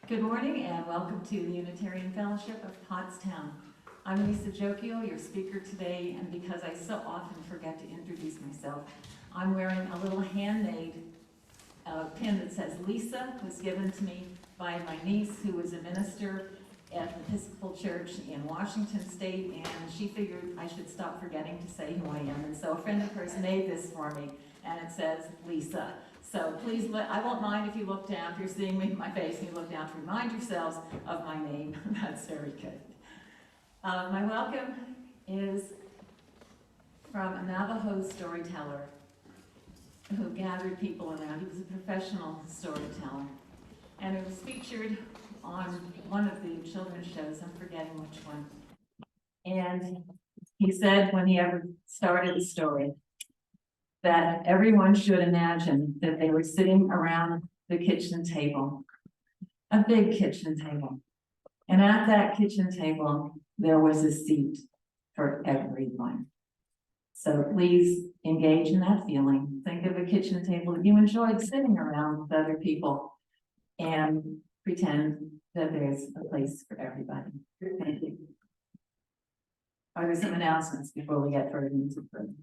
Good morning and welcome to the Unitarian Fellowship of Pottstown. I'm Lisa Jokiel, your speaker today, and because I so often forget to introduce myself, I'm wearing a little handmade pin that says Lisa. It was given to me by my niece, who was a minister at the Episcopal Church in Washington State, and she figured I should stop forgetting to say who I am, and so a friend of hers made this for me, and it says Lisa. So please, I won't mind if you look down, if you're seeing me, my face, and you look down to remind yourselves of my name. That's very good. My welcome is from a Navajo storyteller who gathered people around. He was a professional storyteller, and it was featured on one of the children's shows. I'm forgetting which one. And he said when he ever started the story, that everyone should imagine that they were sitting around the kitchen table, a big kitchen table. And at that kitchen table, there was a seat for everyone. So please engage in that feeling. Think of a kitchen table that you enjoyed sitting around with other people and pretend that there's a place for everybody. Thank you. Are there some announcements before we get further into the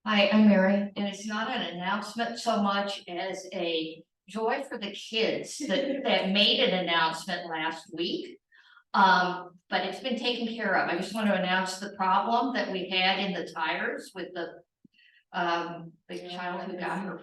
Hi, I'm Mary, and it's not an announcement so much as a joy for the kids that made an announcement last week. But it's been taken care of. I just want to announce the problem that we had in the tires with the child who got her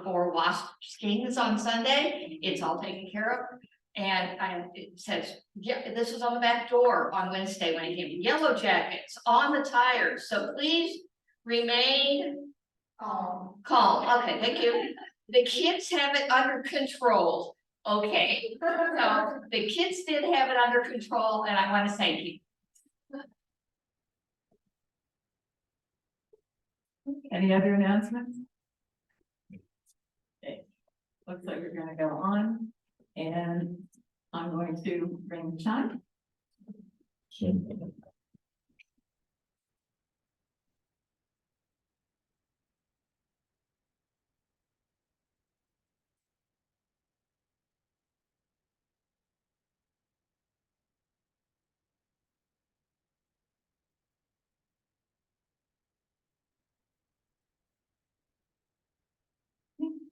four wasp stings on Sunday. It's all taken care of. And it says, yeah, this was on the back door on Wednesday when it came. Yellow jackets on the tires. So please remain calm. Okay, thank you. The kids have it under control. Okay, so the kids did have it under control, and I want to thank you. Any other announcements? Okay. Looks like we're going to go on, and I'm going to bring the chime.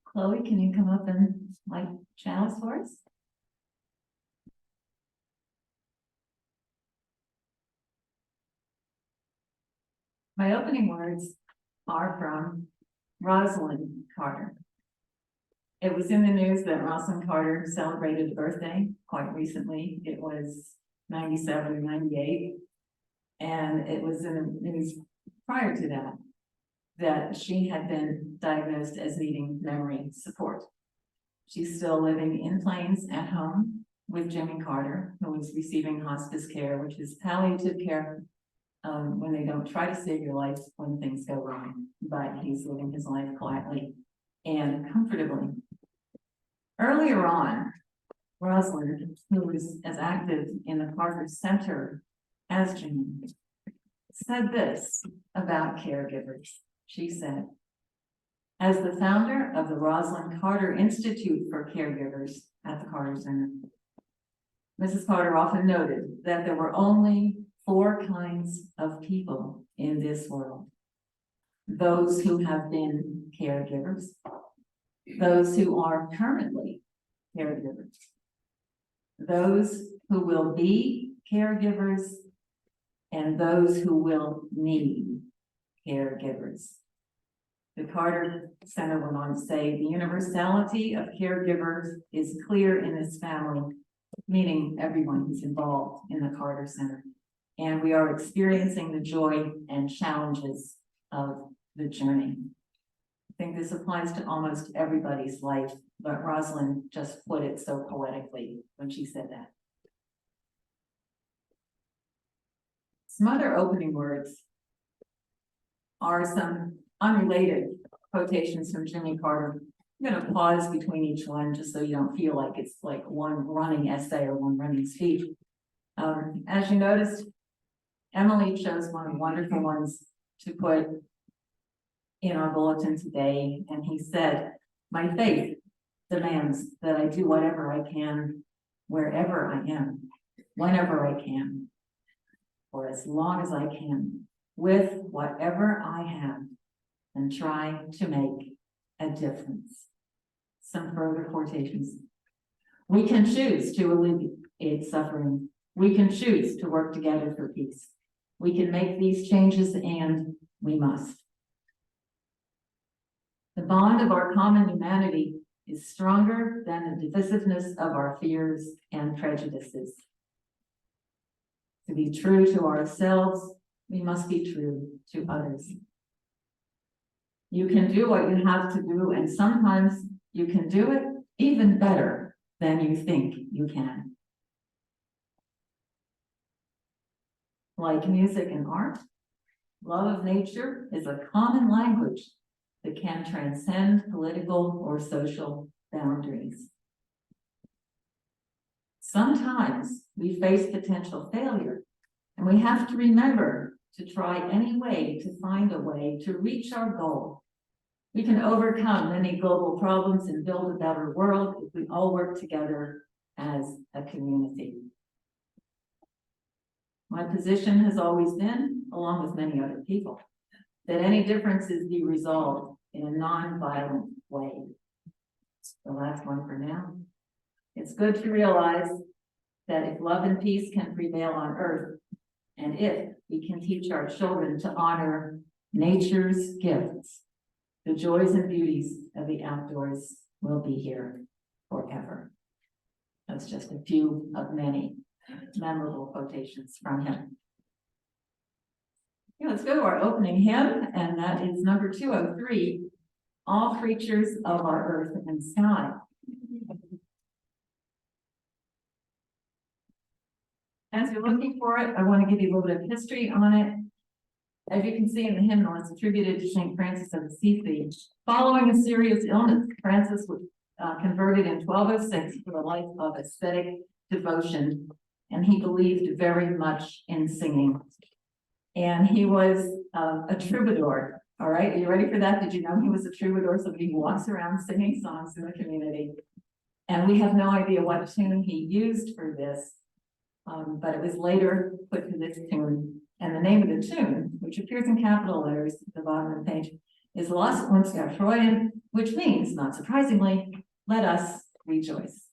Chloe, can you come up and light chalice for us? My opening words are from Rosalind Carter. It was in the news that Rosalind Carter celebrated a birthday quite recently. It was 97 or 98. And it was in the news prior to that she had been diagnosed as needing memory support. She's still living in Plains at home with Jimmy Carter, who is receiving hospice care, which is palliative care when they don't try to save your life when things go wrong, but he's living his life quietly and comfortably. Earlier on, Rosalind, who was as active in the Carter Center as Jimmy, said this about caregivers. She said, as the founder of the Rosalind Carter Institute for Caregivers at the Carter Center, Mrs. Carter often noted that there were only 4 kinds of people in this world: those who have been caregivers, those who are currently caregivers, those who will be caregivers, and those who will need caregivers. The Carter Center went on to say, the universality of caregivers is clear in this family, meaning everyone who's involved in the Carter Center. And we are experiencing the joy and challenges of the journey. I think this applies to almost everybody's life, but Rosalind just put it so poetically when she said that. Some other opening words are some unrelated quotations from Jimmy Carter. I'm going to pause between each one just so you don't feel like it's like one running essay or one running speech. As you noticed, Emily chose one of the wonderful ones to put in our bulletin today, and he said, "My faith demands that I do whatever I can, wherever I am, whenever I can, for as long as I can, with whatever I have, and try to make a difference." Some further quotations. We can choose to alleviate suffering. We can choose to work together for peace. We can make these changes, and we must. The bond of our common humanity is stronger than the divisiveness of our fears and prejudices. To be true to ourselves, we must be true to others. You can do what you have to do, and sometimes you can do it even better than you think you can. Like music and art, love of nature is a common language that can transcend political or social boundaries. Sometimes we face potential failure, and we have to remember to try any way to find a way to reach our goal. We can overcome many global problems and build a better world if we all work together as a community. My position has always been, along with many other people, that any differences be resolved in a non-violent way. The last one for now. It's good to realize that if love and peace can prevail on earth, and if we can teach our children to honor nature's gifts, the joys and beauties of the outdoors will be here forever. That's just a few of many memorable quotations from him. Okay, let's go to our opening hymn, and that is number 203, All Creatures of Our Earth and Sky. As you're looking for it, I want to give you a little bit of history on it. As you can see in the hymnal, it's attributed to St. Francis of Assisi. Following a serious illness, Francis was converted in 1206 to a life of ascetic devotion, and he believed very much in singing. And he was a troubadour. All right, are you ready for that? Did you know he was a troubadour, somebody who walks around singing songs in the community? And we have no idea what tune he used for this, but it was later put to this tune. And the name of the tune, which appears in capital letters at the bottom of the page, is Lass uns erfreuen, which means, not surprisingly, let us rejoice.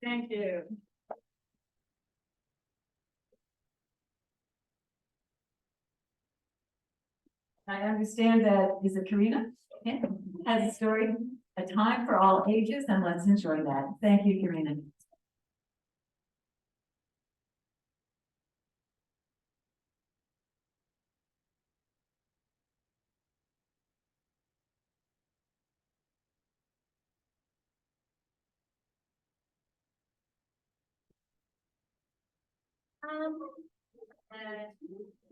Thank you. I understand that, is it Karina? Yeah, has a story, a time for all ages, and let's enjoy that. Thank you, Karina.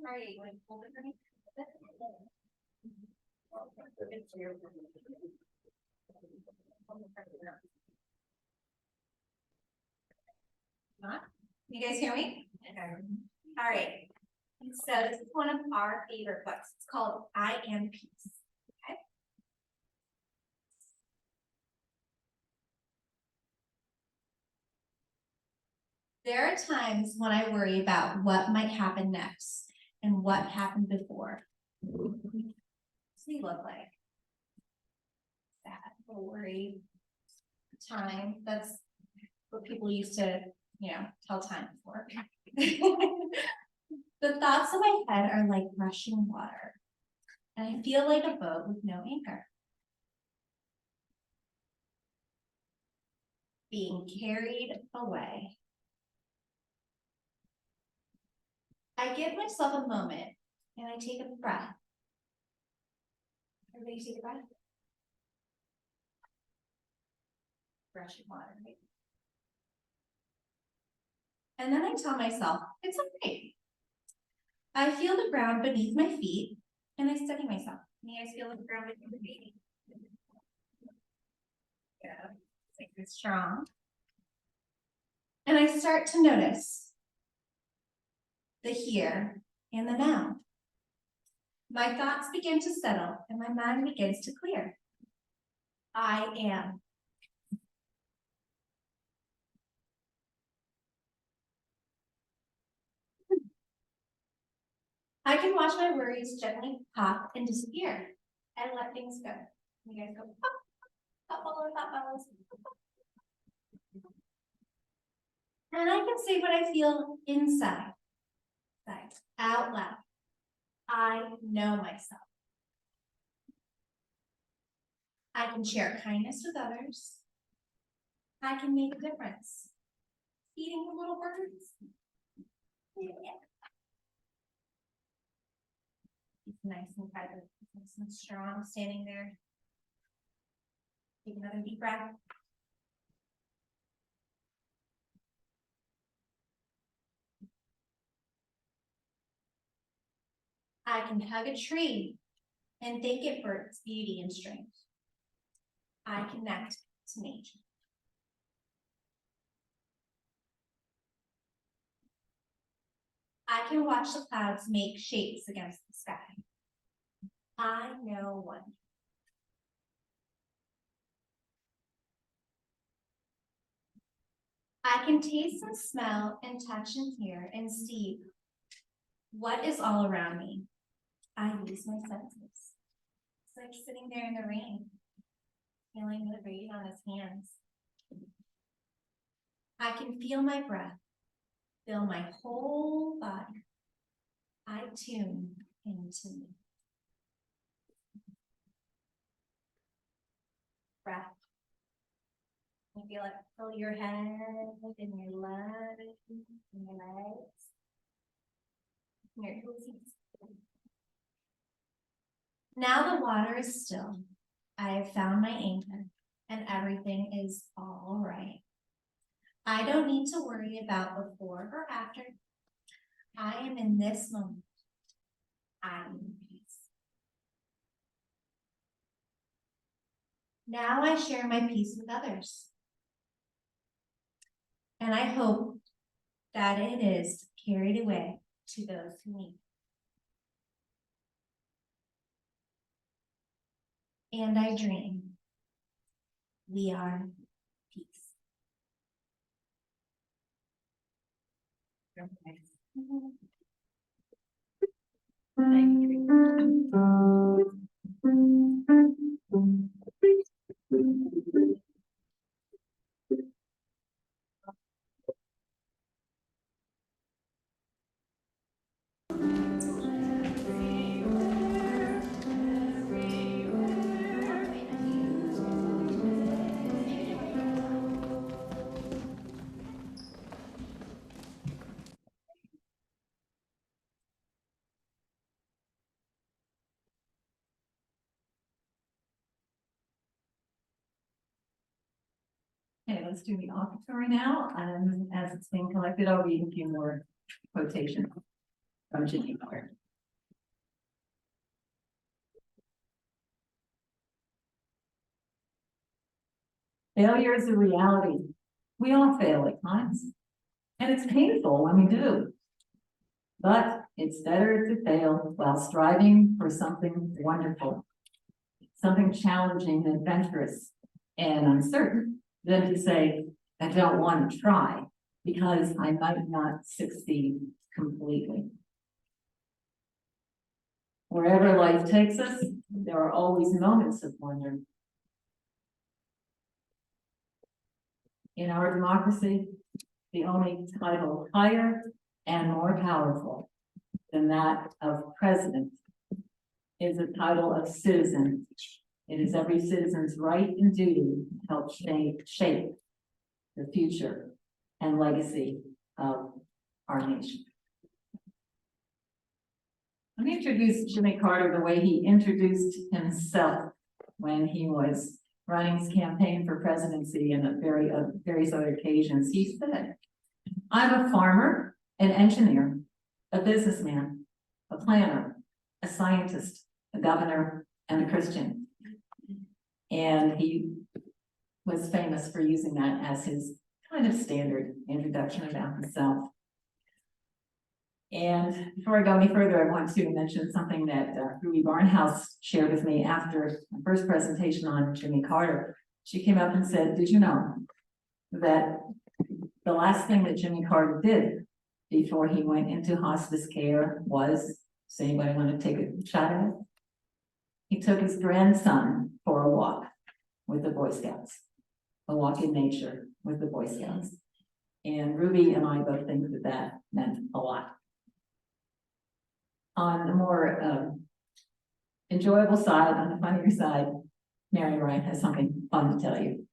Sorry, like, hold it for me. You guys hear me? All right. So this is one of our favorite books. It's called I Am Peace. Okay. There are times when I worry about what might happen next and what happened before. What does he look like? Sad, little worried time. That's what people used to, tell time for. The thoughts in my head are like rushing water, and I feel like a boat with no anchor, being carried away. I give myself a moment and I take a breath. Everybody take a breath. Rushing water, right? And then I tell myself, it's okay. I feel the ground beneath my feet and I steady myself. You guys feel the ground beneath your feet? Yeah, like it's strong. And I start to notice the here and the now. My thoughts begin to settle and my mind begins to clear. I am. I can watch my worries gently pop and disappear and let things go. You guys go pop, pop, all of that bubbles. And I can say what I feel inside, out loud. I know myself. I can share kindness with others. I can make a difference. Feeding the little birds. Yeah. It's nice and private, nice and strong, standing there. Take another deep breath. I can hug a tree and thank it for its beauty and strength. I connect to nature. I can watch the clouds make shapes against the sky. I know one. I can taste and smell and touch and hear and see what is all around me. I use my senses. It's like sitting there in the rain, feeling the rain on his hands. I can feel my breath, fill my whole body. I tune into me. Breath. You feel it fill your head and your legs and your legs. And your toesies. Now the water is still. I have found my anchor and everything is all right. I don't need to worry about before or after. I am in this moment. I am in peace. Now I share my peace with others. And I hope that it is carried away to those who need. And I dream we are peace. Okay. Okay, let's do the offertory now, and as it's being collected, I'll read a few more quotations from Jimmy Carter. Failure is a reality. We all fail at times, and it's painful when we do. But it's better to fail while striving for something wonderful, something challenging, adventurous, and uncertain, than to say, I don't want to try because I might not succeed completely. Wherever life takes us, there are always moments of wonder. In our democracy, the only title higher and more powerful than that of president is the title of citizen. It is every citizen's right and duty to help shape the future and legacy of our nation. Let me introduce Jimmy Carter the way he introduced himself when he was running his campaign for presidency and at various other occasions. He said, I'm a farmer, an engineer, a businessman, a planner, a scientist, a governor, and a Christian. And he was famous for using that as his kind of standard introduction about himself. And before I go any further, I want to mention something that Ruby Barnhouse shared with me after the first presentation on Jimmy Carter. She came up and said, did you know that the last thing that Jimmy Carter did before he went into hospice care was, does anybody want to take a shot at it? He took his grandson for a walk with the Boy Scouts, a walk in nature with the Boy Scouts. And Ruby and I both think that that meant a lot. On the more enjoyable side, on the funnier side, Mary Ryan has something fun to tell you.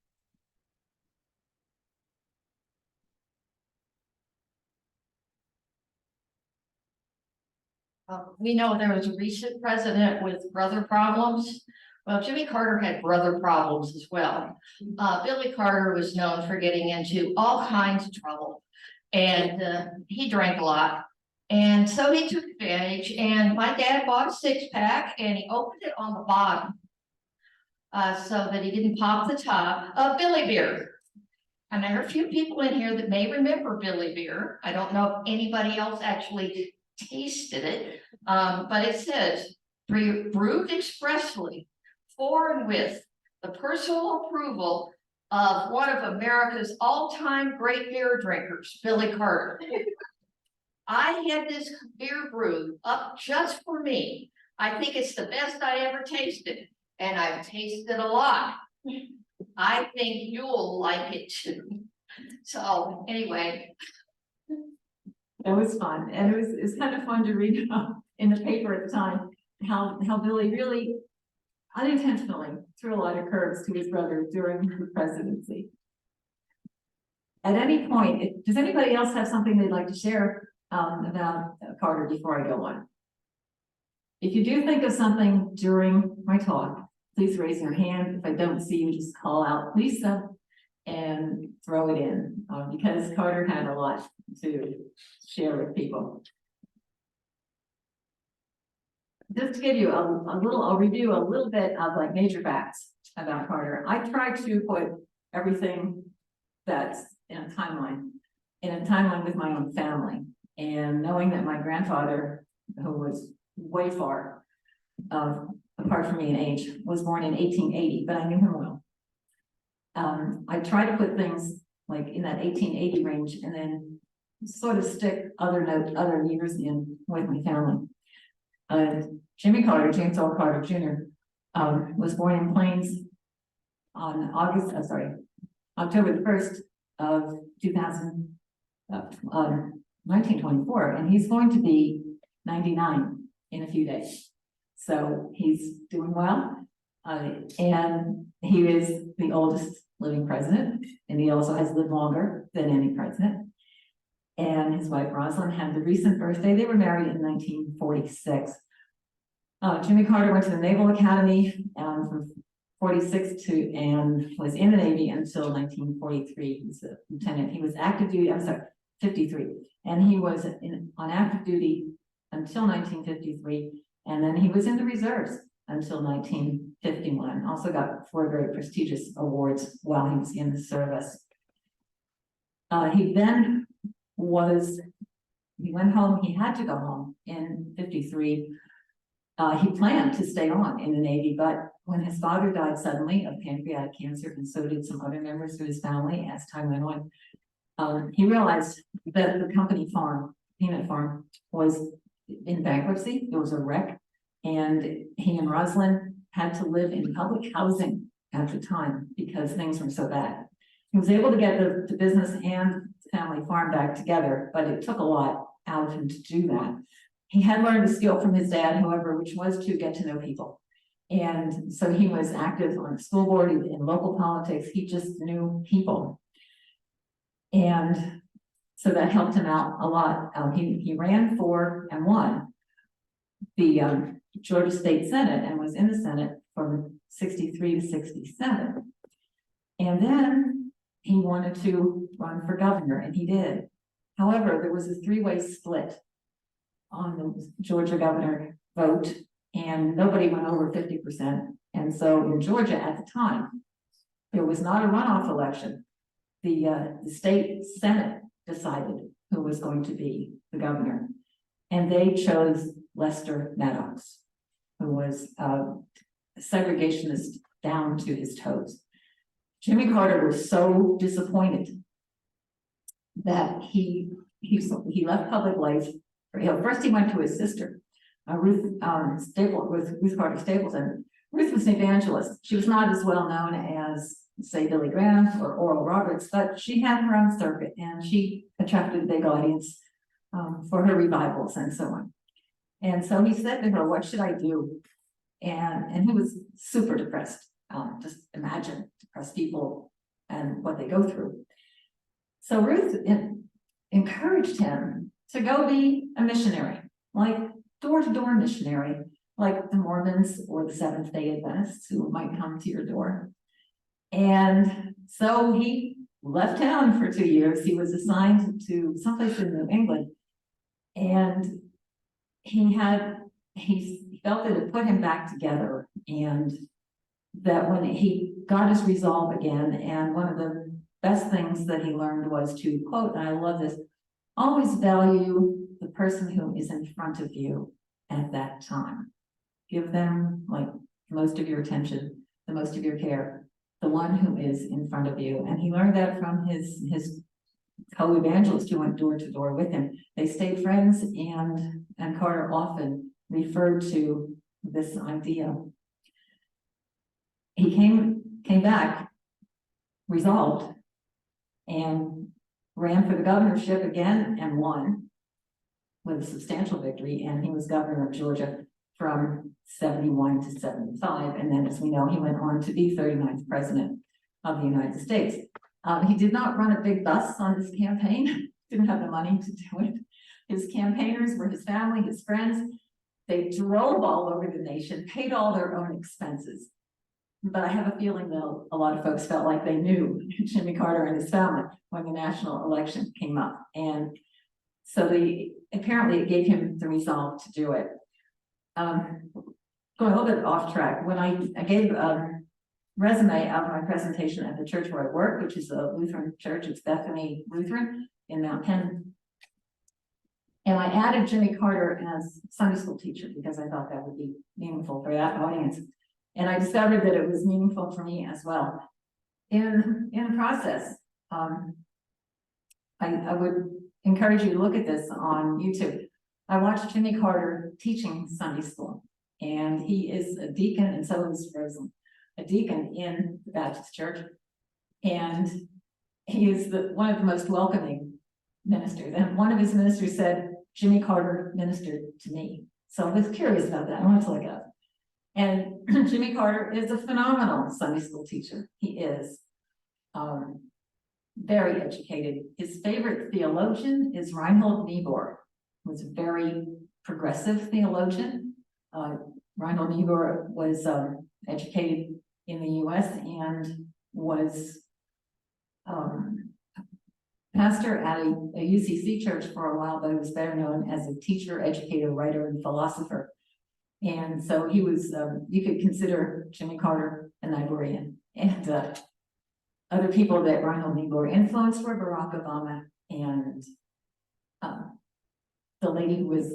We know there was a recent president with brother problems. Well, Jimmy Carter had brother problems as well. Billy Carter was known for getting into all kinds of trouble, and he drank a lot. And so he took advantage, and my dad bought a 6-pack and he opened it on the bottom so that he didn't pop the top of Billy beer. And there are a few people in here that may remember Billy beer. I don't know if anybody else actually tasted it, but it says, brewed expressly for and with the personal approval of one of America's all-time great beer drinkers, Billy Carter. I had this beer brewed up just for me. I think it's the best I ever tasted, and I've tasted a lot. I think you'll like it too. So anyway. It was fun, and it was kind of fun to read in the paper at the time how Billy really unintentionally threw a lot of curves to his brother during the presidency. At any point, does anybody else have something they'd like to share about Carter before I go on? If you do think of something during my talk, please raise your hand. If I don't see you, just call out Lisa and throw it in, because Carter had a lot to share with people. Just to give you I'll review a little bit of like major facts about Carter. I tried to put everything that's in a timeline with my own family. And knowing that my grandfather, who was way far apart from me in age, was born in 1880, but I knew him well. I try to put things like in that 1880 range and then sort of stick other years in with my family. Jimmy Carter, James L. Carter Jr., was born in Plains on October the 1st of 1924, and he's going to be 99 in a few days. So he's doing well, and he is the oldest living president, and he also has lived longer than any president. And his wife Rosalind had the recent birthday. They were married in 1946. Jimmy Carter went to the Naval Academy from 46 to, and was in the Navy until 1943. He was a lieutenant. He was active duty, I'm sorry, 53. And he was on active duty until 1953. And then he was in the reserves until 1951. Also got 4 very prestigious awards while he was in the service. He then he went home. He had to go home in 53. He planned to stay on in the Navy, but when his father died suddenly of pancreatic cancer, and so did some other members of his family as time went on, he realized that the company farm, peanut farm, was in bankruptcy. It was a wreck, and he and Rosalind had to live in public housing at the time because things were so bad. He was able to get the business and family farm back together, but it took a lot out of him to do that. He had learned a skill from his dad, however, which was to get to know people. And so he was active on the school board, in local politics. He just knew people. And so that helped him out a lot. He ran for and won the Georgia State Senate and was in the Senate from 63 to 67. And then he wanted to run for governor, and he did. However, there was a 3-way split on the Georgia governor vote, and nobody went over 50%. And so in Georgia at the time, there was not a runoff election. The state Senate decided who was going to be the governor, and they chose Lester Maddox, who was a segregationist down to his toes. Jimmy Carter was so disappointed that he left public life. First, he went to his sister, Ruth Carter Stapleton. Ruth was an evangelist. She was not as well known as, say, Billy Graham or Oral Roberts, but she had her own circuit, and she attracted a big audience for her revivals and so on. And so he said to her, "What should I do?" And he was super depressed. Just imagine depressed people and what they go through. So Ruth encouraged him to go be a missionary, like door-to-door missionary, like the Mormons or the Seventh-day Adventists who might come to your door. And so he left town for 2 years. He was assigned to someplace in New England, and he felt that it put him back together, and that when he got his resolve again, and one of the best things that he learned was to, quote, and I love this, always value the person who is in front of you at that time. Give them like most of your attention, the most of your care, the one who is in front of you. And he learned that from his co-evangelist who went door to door with him. They stayed friends, and Carter often referred to this idea. He came back resolved and ran for the governorship again and won with a substantial victory, and he was governor of Georgia from 71 to 75, and then, as we know, he went on to be 39th president of the United States. He did not run a big bus on his campaign, didn't have the money to do it. His campaigners were his family, his friends. They drove all over the nation, paid all their own expenses. But I have a feeling that a lot of folks felt like they knew Jimmy Carter and his family when the national election came up. And so apparently it gave him the resolve to do it. Going a little bit off track, when I gave a resume of my presentation at the church where I work, which is a Lutheran church, it's Bethany Lutheran in Mount Penn. And I added Jimmy Carter as Sunday school teacher because I thought that would be meaningful for that audience. And I discovered that it was meaningful for me as well. In the process, I would encourage you to look at this on YouTube. I watched Jimmy Carter teaching Sunday school, and he is a deacon, and so is Rosalind, a deacon in the Baptist church. And he is one of the most welcoming ministers. And one of his ministers said, "Jimmy Carter ministered to me." So I was curious about that. I wanted to look it up. And Jimmy Carter is a phenomenal Sunday school teacher. He is very educated. His favorite theologian is Reinhold Niebuhr, who was a very progressive theologian. Reinhold Niebuhr was educated in the US and was pastor at a UCC church for a while, but he was better known as a teacher, educator, writer, and philosopher. And so he was, you could consider Jimmy Carter an Iberian. And other people that Reinhold Niebuhr influenced were Barack Obama and the lady who was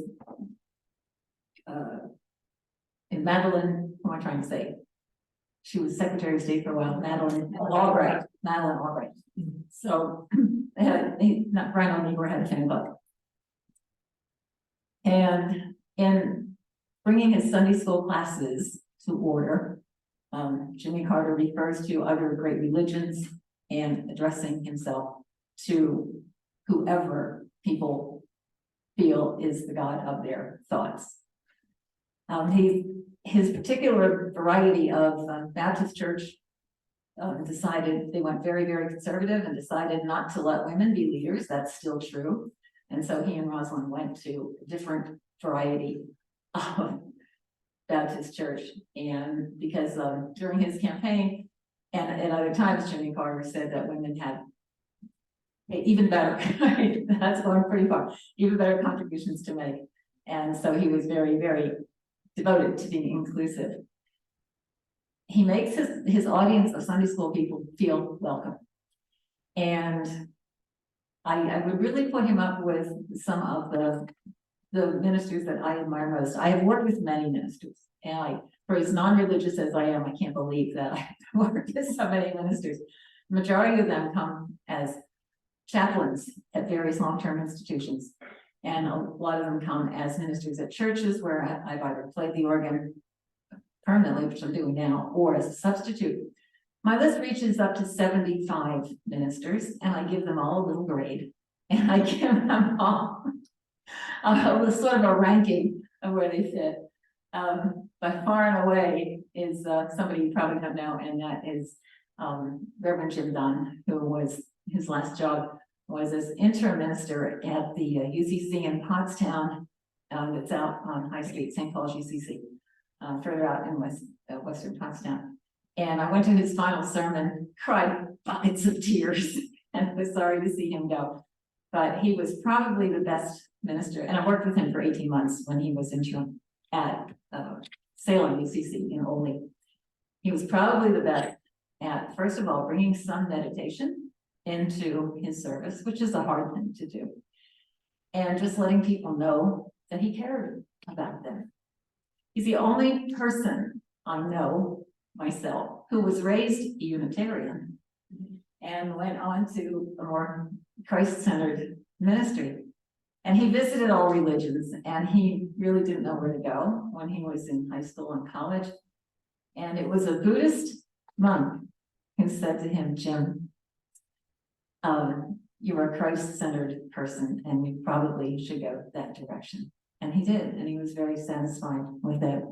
in Madeleine, what am I trying to say? She was Secretary of State for a while, Madeleine Albright. So Reinhold Niebuhr had a fan club. And in bringing his Sunday school classes to order, Jimmy Carter refers to other great religions and addressing himself to whoever people feel is the God of their thoughts. His particular variety of Baptist church decided, they went very, very conservative and decided not to let women be leaders. That's still true. And so he and Rosalind went to a different variety of Baptist church. And because during his campaign and at other times, Jimmy Carter said that women had even better, that's going pretty far, even better contributions to make. And so he was very, very devoted to being inclusive. He makes his audience of Sunday school people feel welcome. And I would really put him up with some of the ministers that I admire most. I have worked with many ministers, and for as non-religious as I am, I can't believe that I've worked with so many ministers. The majority of them come as chaplains at various long-term institutions. And a lot of them come as ministers at churches where I've either played the organ permanently, which I'm doing now, or as a substitute. My list reaches up to 75 ministers, and I give them all a little grade. And I give them all sort of a ranking of where they fit. By far and away is somebody you probably don't know, and that is Reverend Jim Dunn, who was, his last job was as interim minister at the UCC in Pottstown. It's out on High Street, St. Paul's UCC, further out in Western Pottstown. And I went to his final sermon, cried buckets of tears, and was sorry to see him go. But he was probably the best minister, and I worked with him for 18 months when he was interim at Salem UCC in Olney. He was probably the best at, first of all, bringing some meditation into his service, which is a hard thing to do, and just letting people know that he cared about them. He's the only person I know myself who was raised Unitarian and went on to a more Christ-centered ministry. And he visited all religions, and he really didn't know where to go when he was in high school and college. And it was a Buddhist monk who said to him, Jim, you're a Christ-centered person, and you probably should go that direction. And he did, and he was very satisfied with it.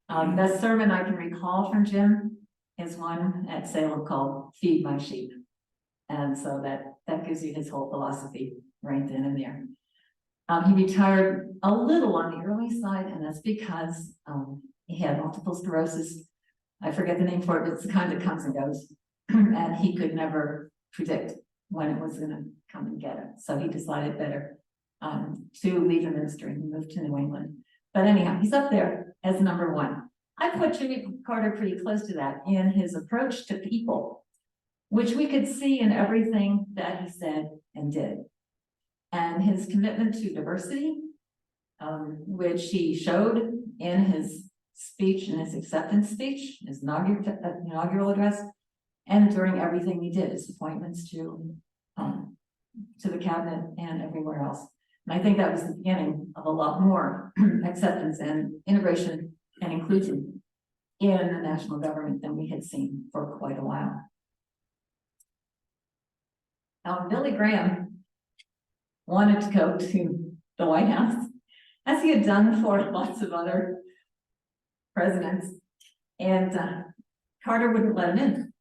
Best sermon I can recall from Jim is one at Salem called Feed My Sheep. And so that gives you his whole philosophy right then and there. He retired a little on the early side, and that's because he had multiple sclerosis. I forget the name for it, but it's the kind that comes and goes. And he could never predict when it was going to come and get it. So he decided better to leave the ministry and move to New England. But anyhow, he's up there as number one. I put Jimmy Carter pretty close to that in his approach to people, which we could see in everything that he said and did. And his commitment to diversity, which he showed in his speech, in his acceptance speech, his inaugural address, and during everything he did, his appointments to the cabinet and everywhere else. And I think that was the beginning of a lot more acceptance and integration and inclusion in the national government than we had seen for quite a while. Billy Graham wanted to go to the White House, as he had done for lots of other presidents, and Carter wouldn't let him in.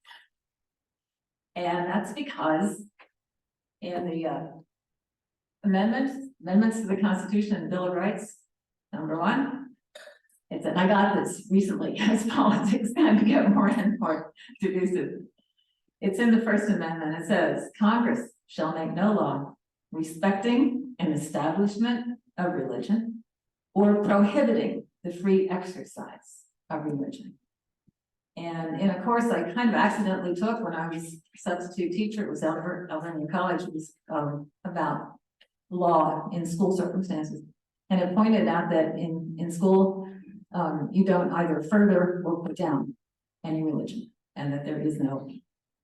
And that's because in the amendments to the Constitution and Bill of Rights, number one, it and I got this recently as politics kind of get more and more divisive. It's in the First Amendment. It says, Congress shall make no law respecting an establishment of religion or prohibiting the free exercise of religion. And in a course I kind of accidentally took when I was a substitute teacher, it was Elvernia College, it was about law in school circumstances. And it pointed out that in school, you don't either further or put down any religion, and that there is no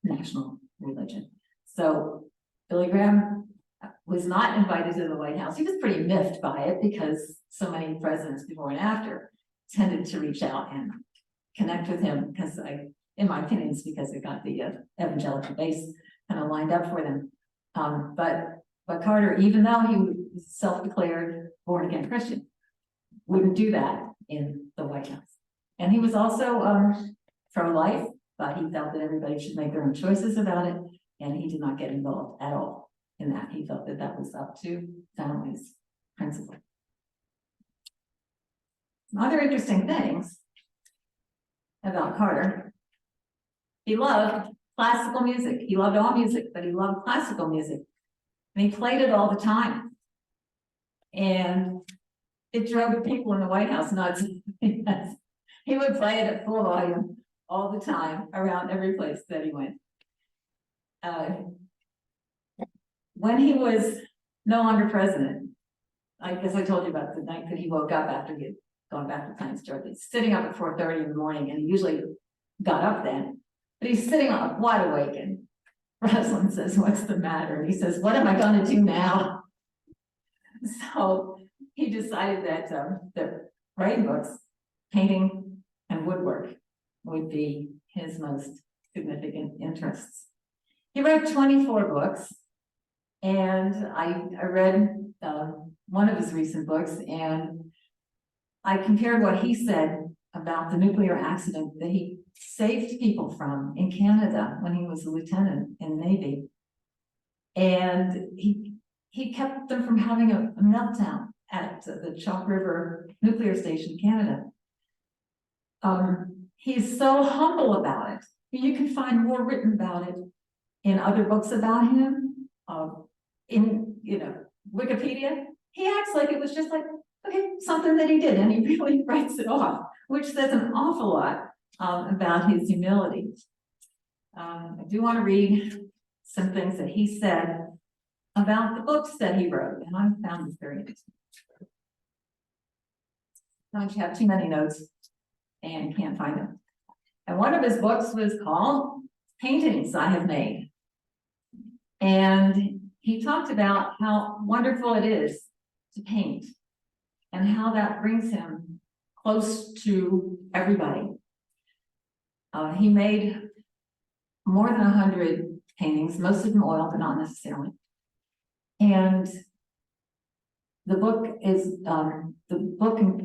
national religion. So Billy Graham was not invited to the White House. He was pretty miffed by it because so many presidents before and after tended to reach out and connect with him, because in my opinion, it's because it got the evangelical base kind of lined up for them. But Carter, even though he was self-declared born-again Christian, wouldn't do that in the White House. And he was also pro-life, but he felt that everybody should make their own choices about it, and he did not get involved at all in that. He felt that that was up to families' principle. Some other interesting things about Carter: he loved classical music. He loved all music, but he loved classical music. And he played it all the time. And it drove the people in the White House nuts. He would play it at full volume all the time around every place that he went. When he was no longer president, I guess I told you about the night that he woke up after he had gone back to Times Square. He's sitting up at 4:30 in the morning, and he usually got up then, but he's sitting up wide awake, and Rosalind says, "What's the matter?" And he says, "What am I going to do now?" So he decided that writing books, painting, and woodwork would be his most significant interests. He wrote 24 books, and I read one of his recent books, and I compared what he said about the nuclear accident that he saved people from in Canada when he was a lieutenant in the Navy. And he kept them from having a meltdown at the Chalk River nuclear station in Canada. He's so humble about it. You can find more written about it in other books about him. In Wikipedia, he acts like it was just like, okay, something that he did, and he really writes it off, which says an awful lot about his humility. I do want to read some things that he said about the books that he wrote, and I found this very interesting. Don't you have too many notes and can't find them? And one of his books was called Paintings I Have Made. And he talked about how wonderful it is to paint and how that brings him close to everybody. He made more than 100 paintings, most of them oil, but not necessarily. And the book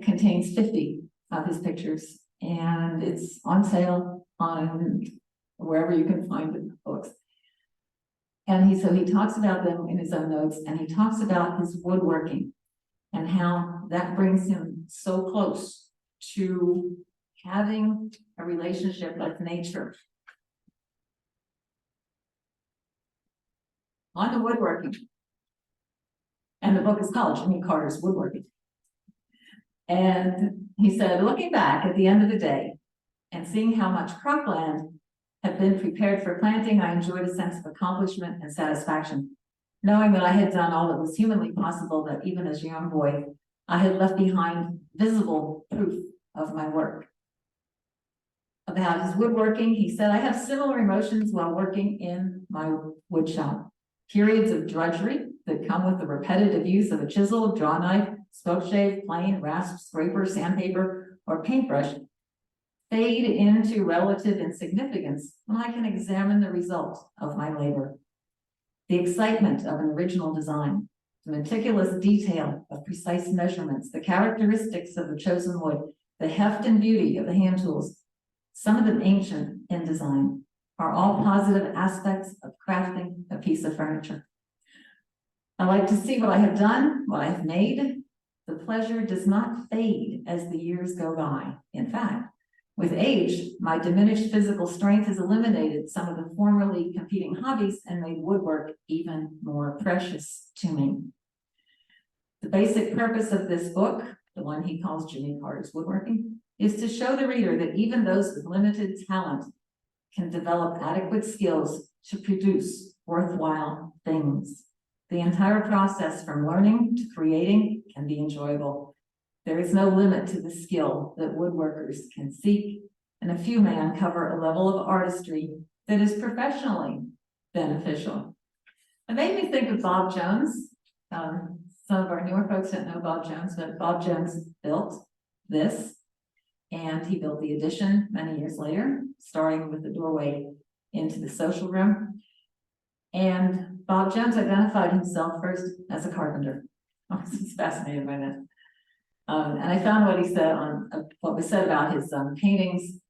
contains 50 of his pictures, and it's on sale on wherever you can find the books. And so he talks about them in his own notes, and he talks about his woodworking and how that brings him so close to having a relationship with nature. On the woodworking, and the book is called Jimmy Carter's Woodworking. And he said, looking back at the end of the day and seeing how much cropland had been prepared for planting, I enjoyed a sense of accomplishment and satisfaction, knowing that I had done all that was humanly possible, that even as a young boy, I had left behind visible proof of my work. About his woodworking, he said, I have similar emotions while working in my wood shop. Periods of drudgery that come with the repetitive use of a chisel, draw knife, spokeshave, plane, rasp, scraper, sandpaper, or paintbrush fade into relative insignificance when I can examine the result of my labor. The excitement of an original design, the meticulous detail of precise measurements, the characteristics of the chosen wood, the heft and beauty of the hand tools, some of them ancient in design, are all positive aspects of crafting a piece of furniture. I like to see what I have done, what I have made, The pleasure does not fade as the years go by. In fact, with age, my diminished physical strength has eliminated some of the formerly competing hobbies and made woodwork even more precious to me. The basic purpose of this book, the one he calls Jimmy Carter's Woodworking, is to show the reader that even those with limited talent can develop adequate skills to produce worthwhile things. The entire process from learning to creating can be enjoyable. There is no limit to the skill that woodworkers can seek, and a few may uncover a level of artistry that is professionally beneficial. It made me think of Bob Jones. Some of our newer folks don't know Bob Jones, but Bob Jones built this, and he built the addition many years later, starting with the doorway into the social room. And Bob Jones identified himself first as a carpenter. I was fascinated by that. And I found what he said on what was said about his paintings.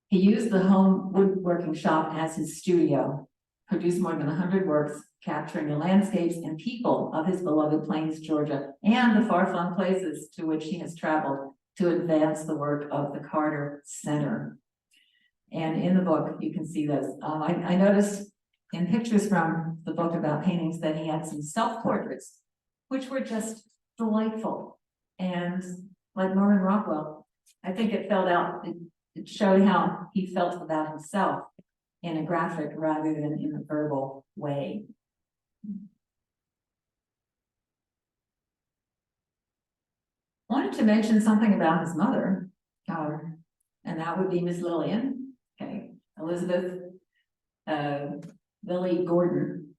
He used the home woodworking shop as his studio, produced more than 100 works, capturing the landscapes and people of his beloved Plains, Georgia, and the far-flung places to which he has traveled to advance the work of the Carter Center. And in the book, you can see this. I noticed in pictures from the book about paintings that he had some self-portraits, which were just delightful. And like Norman Rockwell, I think it showed how he felt about himself in a graphic rather than in a verbal way. Wanted to mention something about his mother, and that would be Miss Lillian, okay, Elizabeth Lily Gordon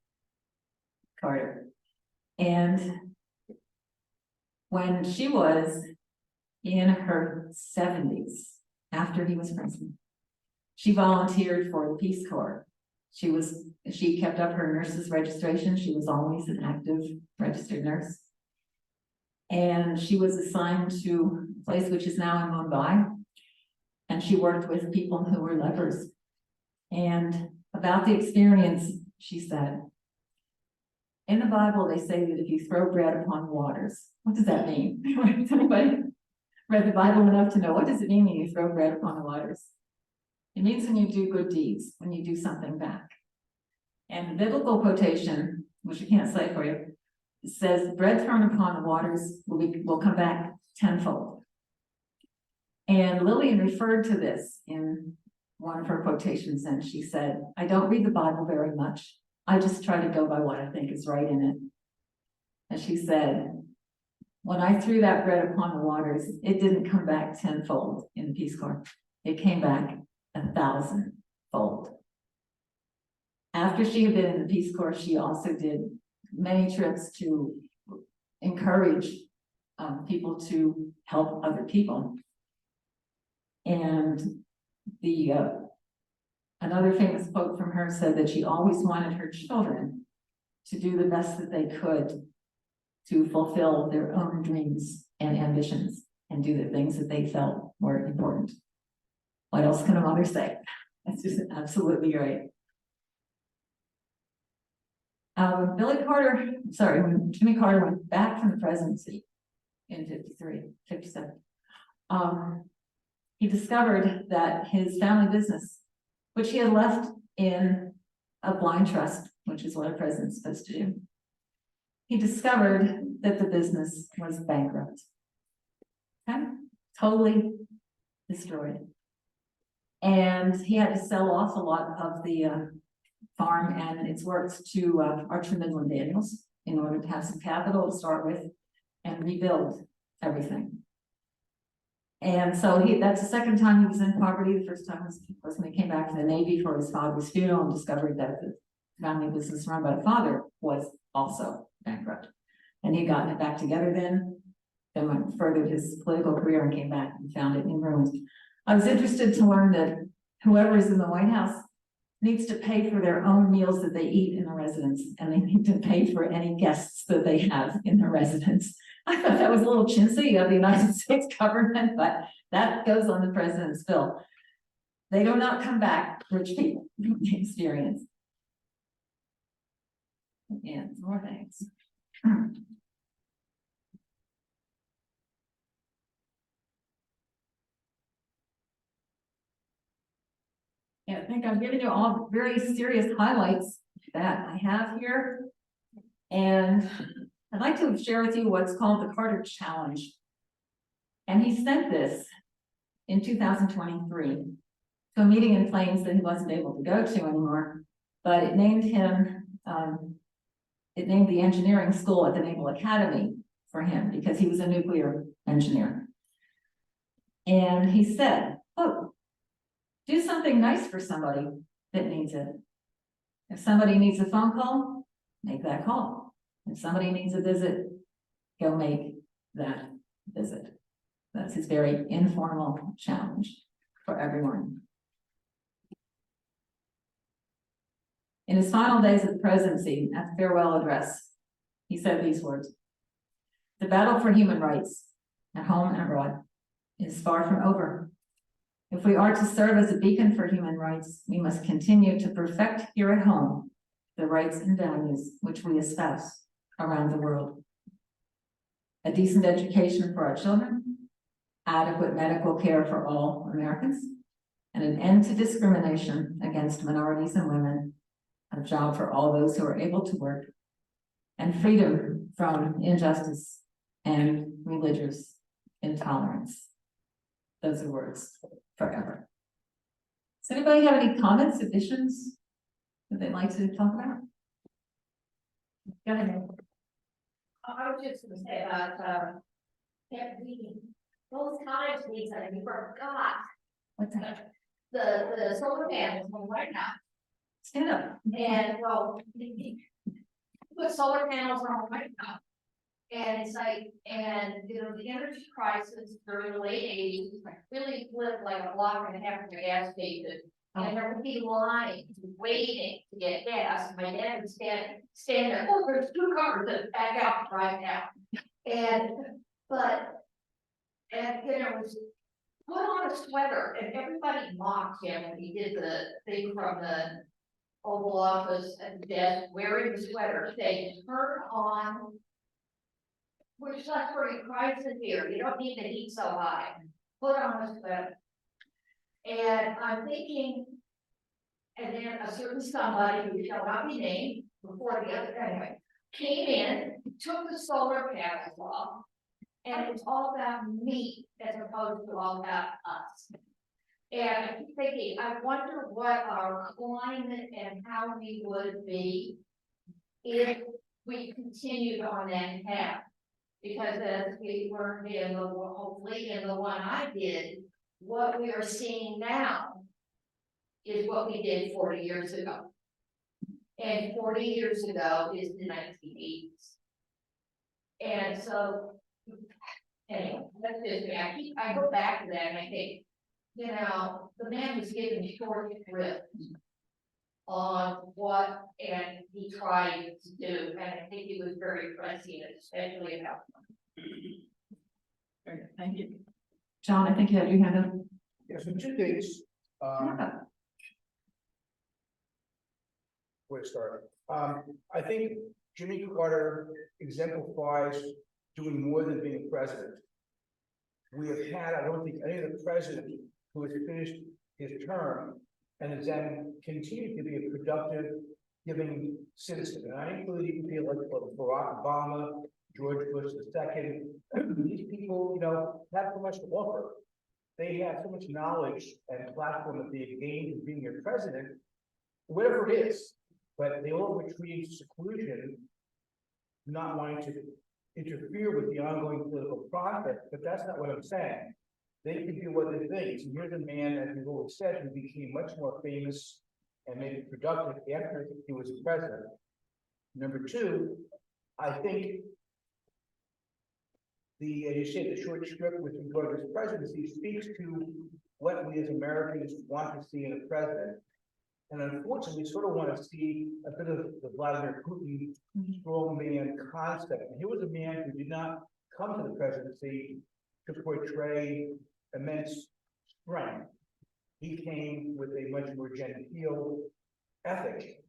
Carter. And when she was in her 70s, after he was president, she volunteered for the Peace Corps. She kept up her nurse's registration. She was always an active registered nurse. And she was assigned to a place which is now in Mumbai. And she worked with people who were lepers. And about the experience, she said, in the Bible, they say that if you throw bread upon waters, what does that mean? Has anybody read the Bible enough to know what does it mean when you throw bread upon the waters? It means when you do good deeds, when you do something back. And the biblical quotation, which I can't say for you, says bread thrown upon the waters will come back tenfold. And Lillian referred to this in one of her quotations, and she said, I don't read the Bible very much. I just try to go by what I think is right in it. And she said, when I threw that bread upon the waters, it didn't come back tenfold in the Peace Corps. It came back 1,000-fold. After she had been in the Peace Corps, she also did many trips to encourage people to help other people. And another famous quote from her said that she always wanted her children to do the best that they could to fulfill their own dreams and ambitions and do the things that they felt were important. What else can a mother say? That's just absolutely right. When Jimmy Carter went back from the presidency in 57, he discovered that his family business, which he had left in a blind trust, which is what a president's supposed to do, he discovered that the business was bankrupt. Okay? Totally destroyed. And he had to sell off a lot of the farm and its works to Archer Midland Daniels in order to have some capital to start with and rebuild everything. And so that's the second time he was in poverty. The first time was when he came back from the Navy for his father's funeral and discovered that the family business run by the father was also bankrupt. And he got it back together then went furthered his political career and came back and found it in ruins. I was interested to learn that whoever is in the White House needs to pay for their own meals that they eat in the residence, and they need to pay for any guests that they have in the residence. I thought that was a little chintzy of the United States government, but that goes on the president's bill. They do not come back rich people from the experience. And more things. think I'm giving you all very serious highlights that I have here. And I'd like to share with you what's called the Carter Challenge. And he sent this in 2023 to a meeting in Plains that he wasn't able to go to anymore, but it named him, it named the engineering school at the Naval Academy for him because he was a nuclear engineer. And he said, oh, do something nice for somebody that needs it. If somebody needs a phone call, make that call. If somebody needs a visit, go make that visit. That's his very informal challenge for everyone. In his final days of the presidency, at the farewell address, he said these words: "The battle for human rights, at home and abroad, is far from over. If we are to serve as a beacon for human rights, we must continue to perfect here at home the rights and values which we espouse around the world. A decent education for our children, adequate medical care for all Americans, and an end to discrimination against minorities and women, a job for all those who are able to work, and freedom from injustice and religious intolerance." Those are words forever. Does anybody have any comments, additions that they'd like to talk about? Go ahead. I was just gonna say about, that we, those times we said we forgot What's that? the solar panels on right now. Stand up. And well, put solar panels on right now. And it's like, and you know, the energy crisis during the late 80s really lived like a block and a half of a gas station. And there would be lines waiting to get gas. My dad would stand there, oh, there's 2 cars that back out right now. And you know, it was put on a sweater and everybody mocked him when he did the thing from the Oval Office and desk wearing the sweater, saying, turn on, we're suffering crisis here, you don't need the heat so high, put on a sweater. And I'm thinking, and then a certain somebody who shall not be named before the other, anyway, came in, took the solar panels off, and it's all about me as opposed to all about us. And I keep thinking, I wonder what our climate and how we would be if we continued on that path. Because as we learned in the, hopefully in the one I did, what we are seeing now is what we did 40 years ago. And 40 years ago is the 1980s. And so, anyway, that's just me. I go back to that and I think, you know, the man was given short shrift on what and he tried to do, and I think he was very prescient, especially about. Very good, thank you. John, I think you had your hand up. Yeah, so 2 things. Where to start? I think Jimmy Carter exemplifies doing more than being president. We have had, I don't think any of the president who has finished his term and has then continued to be a productive, giving citizen. And I include even people like Barack Obama, George Bush II. These people, you know, have so much to offer. They have so much knowledge and platform that they've gained in being your president, whatever it is. But they all retreat seclusion, not wanting to interfere with the ongoing political process. But that's not what I'm saying. They can do other things. And here's a man, as we've always said, who became much more famous and maybe productive after he was president. Number 2, I think as you say, the short script with regard to his presidency speaks to what we as Americans want to see in a president. And unfortunately, we sort of want to see a bit of the Vladimir Putin strongman concept. And here was a man who did not come to the presidency to portray immense strength. He came with a much more genteel ethic.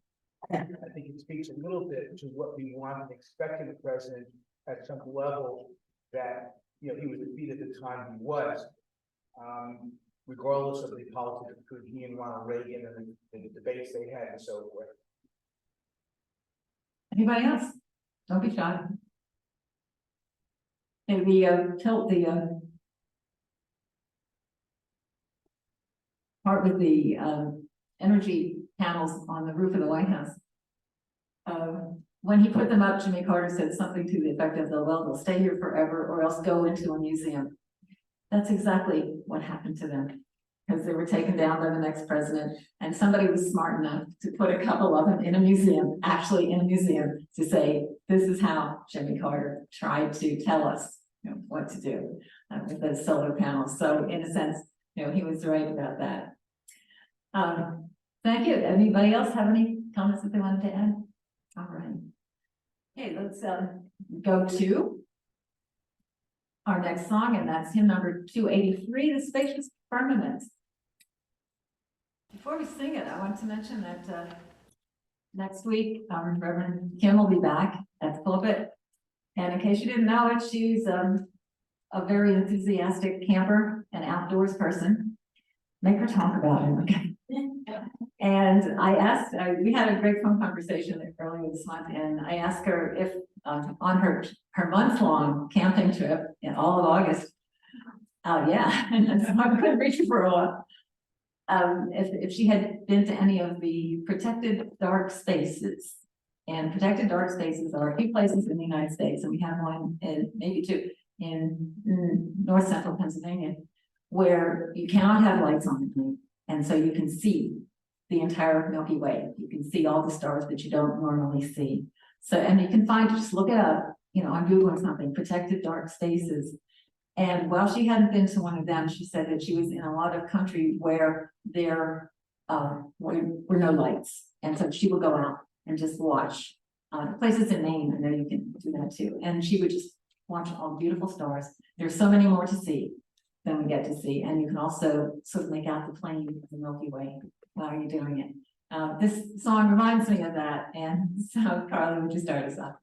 I think it speaks a little bit to what we want and expect in a president at some level that, you know, he was defeated at the time he was. regardless of the politics between he and Ronald Reagan and the debates they had and so forth. Anybody else? Don't be shy. And we tilt the part with the energy panels on the roof of the White House. When he put them up, Jimmy Carter said something to the effect of, well, they'll stay here forever or else go into a museum. That's exactly what happened to them, because they were taken down by the next president, and somebody was smart enough to put a couple of them in a museum, actually in a museum, to say, this is how Jimmy Carter tried to tell us, what to do with those solar panels. So in a sense, he was right about that. Thank you. Anybody else have any comments that they wanted to add? All right. Okay, let's go to our next song, and that's hymn number 283, The Spacious Firmament. Before we sing it, I want to mention that next week, Reverend Kim will be back at the pulpit. And in case you didn't know it, she's a very enthusiastic camper and outdoors person. Make her talk about it, okay? And I asked, we had a great phone conversation earlier this month, and I asked her if on her month-long camping trip in all of August, yeah, and so I couldn't reach her for a while. If she had been to any of the protected dark spaces, and protected dark spaces are a few places in the United States, and we have one in maybe two in north central Pennsylvania, where you cannot have lights on at night, and so you can see the entire Milky Way. You can see all the stars that you don't normally see. So, and you can find, just look it up, on Google or something, protected dark spaces. And while she hadn't been to one of them, she said that she was in a lot of country where there were no lights. And so she would go out and just watch places in Maine. I know you can do that too. And she would just watch all the beautiful stars. There's so many more to see than we get to see. And you can also sort of make out the plane of the Milky Way while you're doing it. This song reminds me of that. And so Carly, would you start us off?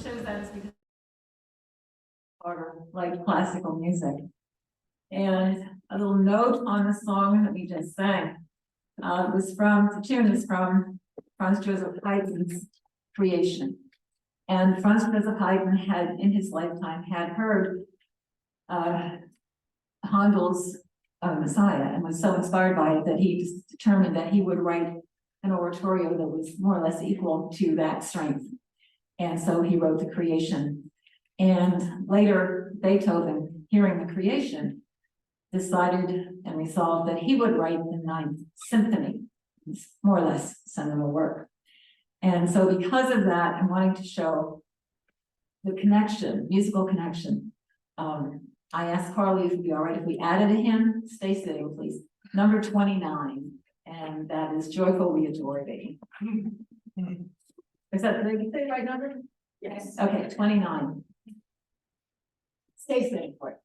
shows that is because Carter liked classical music. And a little note on the song that we just sang the tune is from Franz Joseph Haydn's Creation. And Franz Joseph Haydn had, in his lifetime, had heard Handel's Messiah and was so inspired by it that he just determined that he would write an oratorio that was more or less equal to that strength. And so he wrote the Creation. And later, Beethoven, hearing the Creation, decided and resolved that he would write the Ninth Symphony. It's more or less seminal work. And so because of that, I'm wanting to show the connection, musical connection. I asked Carly if it'd be all right if we added a hymn. Stay sitting, please. Number 29, and that is Joyful We Adore Thee. Is that the right number? Yes. Okay, 29. Stay sitting for it.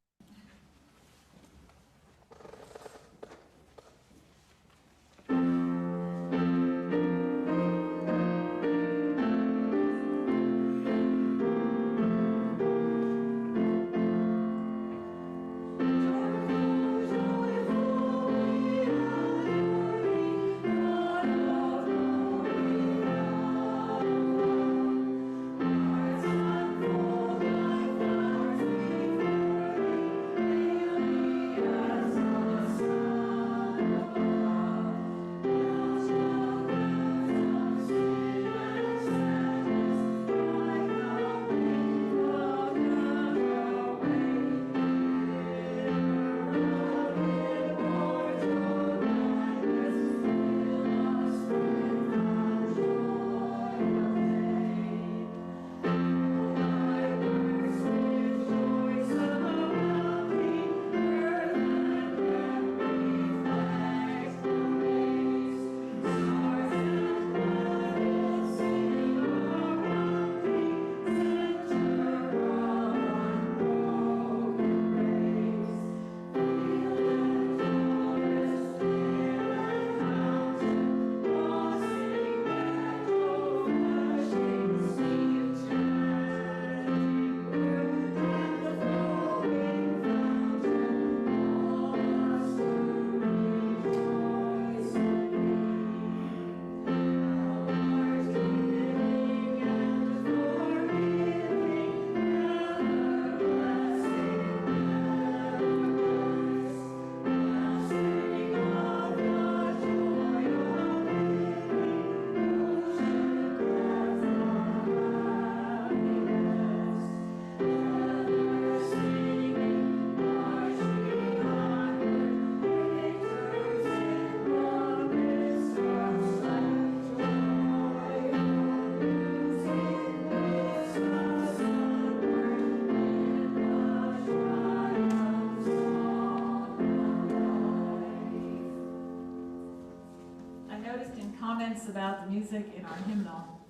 Comments about the music in our hymnal,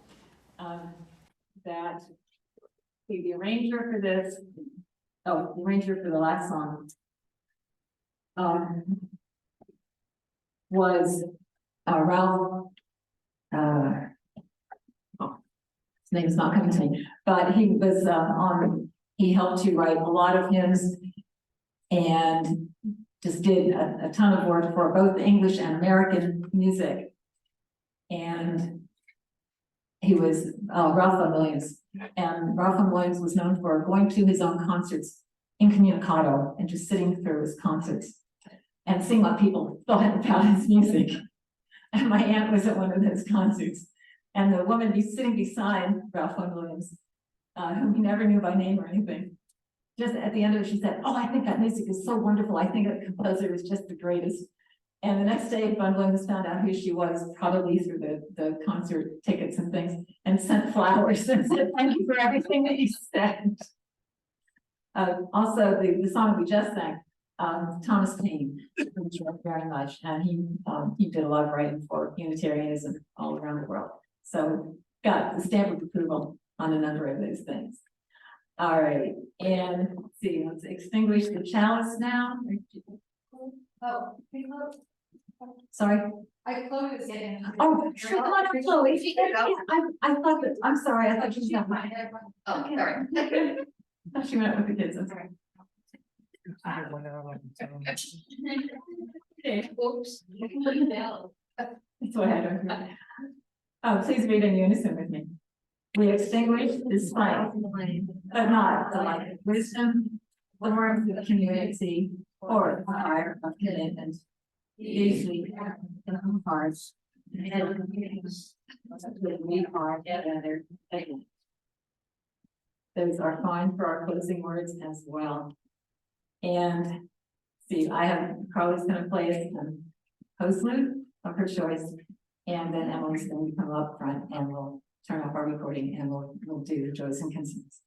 that the arranger for this, the arranger for the last song, was Ralph, his name is not coming to me, but he was he helped to write a lot of hymns and just did a ton of work for both English and American music. And he was Ralph Vaughan Williams, and Ralph Vaughan Williams was known for going to his own concerts incommunicado and just sitting through his concerts and seeing what people thought about his music. And my aunt was at one of those concerts, and the woman sitting beside Ralph Vaughan Williams, whom he never knew by name or anything, just at the end of it, she said, "Oh, I think that music is so wonderful. I think the composer is just the greatest." And the next day, Vaughan Williams found out who she was, probably through the concert tickets and things, and sent flowers and said, "Thank you for everything that you said." Also, the song we just sang, Thomas Paine, very much, and he did a lot of writing for Unitarianism all around the world. So got the stamp of approval on a number of those things. All right, and let's see, let's extinguish the chalice now. Oh, Sorry, I Chloe was getting. Oh, sure, come on up, Chloe. She can go. I thought that, I'm sorry, I thought she was not mine. Oh, Okay. sorry. Thought she went up with the kids, I'm sorry. Oops. That's why I don't hear. Oh, please read in unison with me. We extinguish this flame, but not the light of wisdom, the warmth of community, or the fire of commitment. These we have in our hearts. And we are together. Those are fine for our closing words as well. And see, I have Carly's gonna play us some postlude of her choice. And then Emily's going to come up front and we'll turn off our recording and we'll do joys and concerns.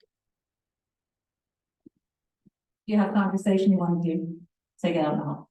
If you have conversation you want to do, take it out in the hall.